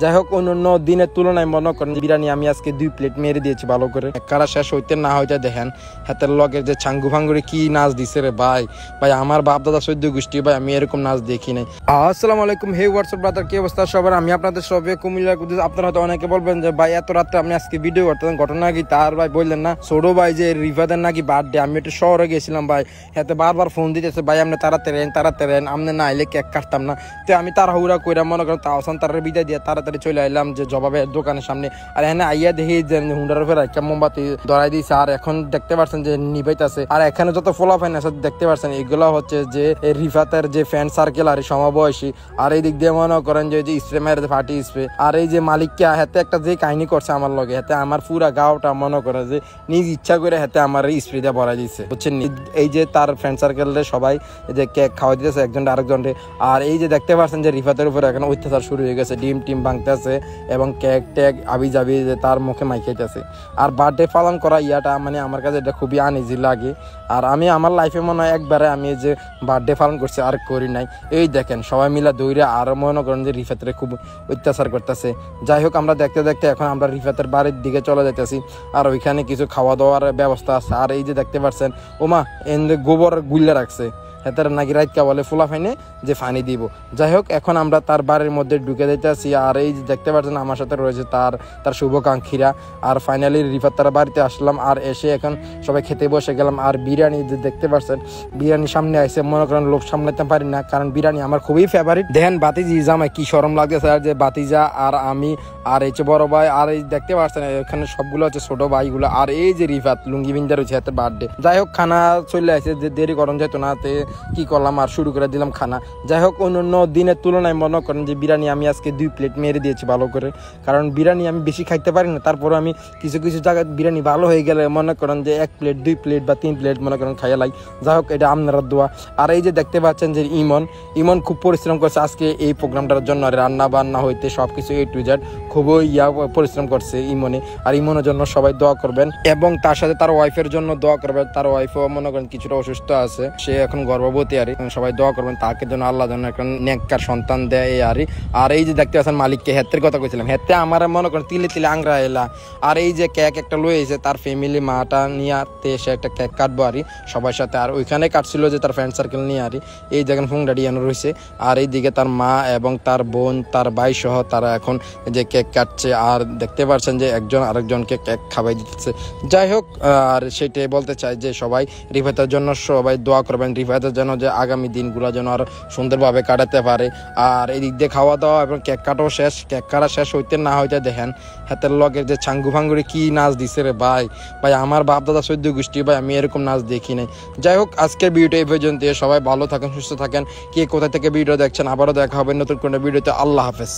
যাই হোক অন্য দিনের তুলনায় মনে করেন বিরিয়ানি আমি আজকে 2 প্লেট মেরে দিয়েছি ভালো করে। কারা শেষ হইতে না হইতে দেখেন হাতের লগের যে ছাঙ্গু ফাঙ্গুরে কি নাচ দিছে রে ভাই। আমার বাপ দাদা 14 গোষ্ঠী ভাই আমি এরকম নাচ দেখি নাই। আসসালামু আলাইকুম, হে হোয়াটসঅ্যাপ ব্রাদার, কি অবস্থা সবার? আমি আপনাদের সবে কুমিল্লা। আপনারা হয়তো অনেকে বলবেন যে ভাই এত রাত্রে আপনি আজকে ভিডিও করতেন, ঘটনা কি তার ভাই বললেন না? ছোট ভাই যে রিফাতের নাকি বার্থডে, আমি একটু শহরে গেছিলাম ভাই, হাতে বারবার ফোন দিতেছে ভাই আপনি তাড়াতাড়ি আপনি না আইলে কেক কাটতাম না। তো আমি তাড়াহুড়া কইরা মনে করেন তাওসান তার বিদায় দিয়ে তাড়াতাড়ি চলে আইলাম যে জবাবের দোকানের সামনে। আর এখানে আইয়া দেখি যে হুন্ডার উপরে একটা মোমবাতি ধরাই দিয়েছে, আর এখন দেখতে পাচ্ছেন যে নিভাইতেছে। আর এখানে যত ফলাফাইন আছে দেখতে পাচ্ছেন এগুলো হচ্ছে যে রিফাতের যে ফ্রেন্ড সার্কেল আর সমবয়সী। আর এই দিক দিয়ে মনে করেন যে স্প্রে মেরে ফাটি স্প্রে। আর এই যে মালিককে হাতে একটা যে কাহিনী করছে আমার লগে, হাতে আমার পুরা গাওটা মনে করে যে নিজ ইচ্ছা করে হাতে আমার স্প্রে দিয়ে ভরা দিচ্ছে বুঝছেন। এই যে তার ফ্রেন্ড সার্কেলে সবাই যে কেক খাওয়া দিতেছে একজন আরেকজনকে। আর এই যে দেখতে পাচ্ছেন যে রিফাতের উপরে এখন অত্যাচার শুরু হয়ে গেছে, ডিম টিম ভাঙতেছে এবং কেক টেক আবি যাবি যে তার মুখে মাইখাইতেছে। আর বার্থডে পালন করা ইয়াটা মানে আমার কাছে এটা খুবই আনইজি লাগে। আর আমি আমার লাইফে মনে হয় একবারে আমি যে বার্থডে পালন করছি আর করি নাই। এই দেখেন সবাই মিলা দৌড়ে আর মনে করেন যে রিফাতের খুব অত্যাচার করতেছে। যাই হোক আমরা দেখতে দেখতে এখন আমরা রিফাতের বাড়ির দিকে চলে যাইতেছি। আর ওইখানে কিছু খাওয়া দাওয়ার ব্যবস্থা আছে। আর এই যে দেখতে পাচ্ছেন ওমা এনে গোবর গুল্লে রাখছে, হেতার নাকি রাইতকা বলে ফুলা ফাইনে যে ফানি দিব। যাই হোক এখন আমরা তার বাড়ির মধ্যে ঢুকে দিতেছি। আর এই যে দেখতে পাচ্ছেন আমার সাথে রয়েছে তার শুভাকাঙ্ক্ষীরা। আর ফাইনালি রিফাত তার বাড়িতে আসলাম, আর এসে এখন সবাই খেতে বসে গেলাম। আর বিরিয়ানি যে দেখতে পাচ্ছেন বিরিয়ানি সামনে আসে, মনে করেন লোক সামলাতে পারি না, কারণ বিরিয়ানি আমার খুবই ফেভারিট। দেখেন বাতিজি জামাই কি শরম লাগতেছে, আর যে বাতিজা আর আমি আর এই যে বড় ভাই, আর এই দেখতে পাচ্ছেন এখানে সবগুলো হচ্ছে ছোট ভাইগুলো। আর এই যে রিফাত লুঙ্গি বিন্দা রয়েছে হাতে বার্থডে। যাই হোক খানা চলে আসে, যে দেরি করণ যেত না কি করলাম আর শুরু করে দিলাম খানা। যাই হোক অন্য দিনের তুলনায় মনে করেন যে বিরিয়ানি আমি আজকে 2 প্লেট মেরে দিয়েছি ভালো করে, কারণ বিরিয়ানি আমি বেশি খাইতে পারি না। তারপরে আমি কিছু জায়গায় বিরিয়ানি ভালো হয়ে গেলে মনে করেন যে 1 প্লেট 2 প্লেট বা 3 প্লেট মনে করেন খাইয়া লাই। যাই হোক এটা আপনারা দোয়া। আর এই যে দেখতে পাচ্ছেন যে ইমন খুব পরিশ্রম করছে আজকে এই প্রোগ্রামটার জন্য, রান্না বান্না হইতে সবকিছু A to Z খুবই পরিশ্রম করছে ইমনে। আর ইমনের জন্য সবাই দোয়া করবেন এবং তার সাথে তার ওয়াইফের জন্য দোয়া করবেন। তার ওয়াইফও মনে করেন কিছুটা অসুস্থ আছে, সে এখন গর্ভবতী। আর সবাই দোয়া করবেন তাকে যেন আল্লাহ যেন একটা নেককার সন্তান দেয়। আর এই যে দেখতে পাচ্ছেন মালিককে হেতের কথা কইছিলাম, হেতে আমার মনে করেন তিলে তিলে আংরা এলা। আর এই যে কেক একটা লয়ে এসে তার ফ্যামিলি মাটা নিয়ে সে একটা কেক কাটবো আর সবার সাথে। আর ওইখানে কাটছিল যে তার ফ্রেন্ড সার্কেল নিয়ে আর এই দেখেন ফুং ডাডি এনে রয়েছে। আর এইদিকে তার মা এবং তার বোন তার ভাই সহ তারা এখন যে কেক কাটছে। আর দেখতে পাচ্ছেন যে একজন আরেকজনকে কেক খাওয়াই দিতেছে। যাই হোক আর সেটাই বলতে চাই যে সবাই রিফাতের জন্য সবাই দোয়া করবেন, রিফাতের জন্য যে আগামী দিনগুলো যেন আরো সুন্দরভাবে কাটাতে পারে। আর এই দিক দিয়ে খাওয়া দাওয়া এবং কেক কাটাও শেষ। কেক কাটা শেষ হইতে না হইতে দেখেন হাতের লগের যে ছাঙ্গু ফাঙ্গুরে কি নাচ দিছে রে ভাই। আমার বাপ দাদা 14 গোষ্ঠী ভাই আমি এরকম নাচ দেখি নাই। যাই হোক আজকের ভিডিওটা এই পর্যন্ত। সবাই ভালো থাকেন, সুস্থ থাকেন। কে কোথা থেকে ভিডিও দেখছেন, আবারও দেখা হবে নতুন কোনো ভিডিওতে। আল্লাহ হাফেজ।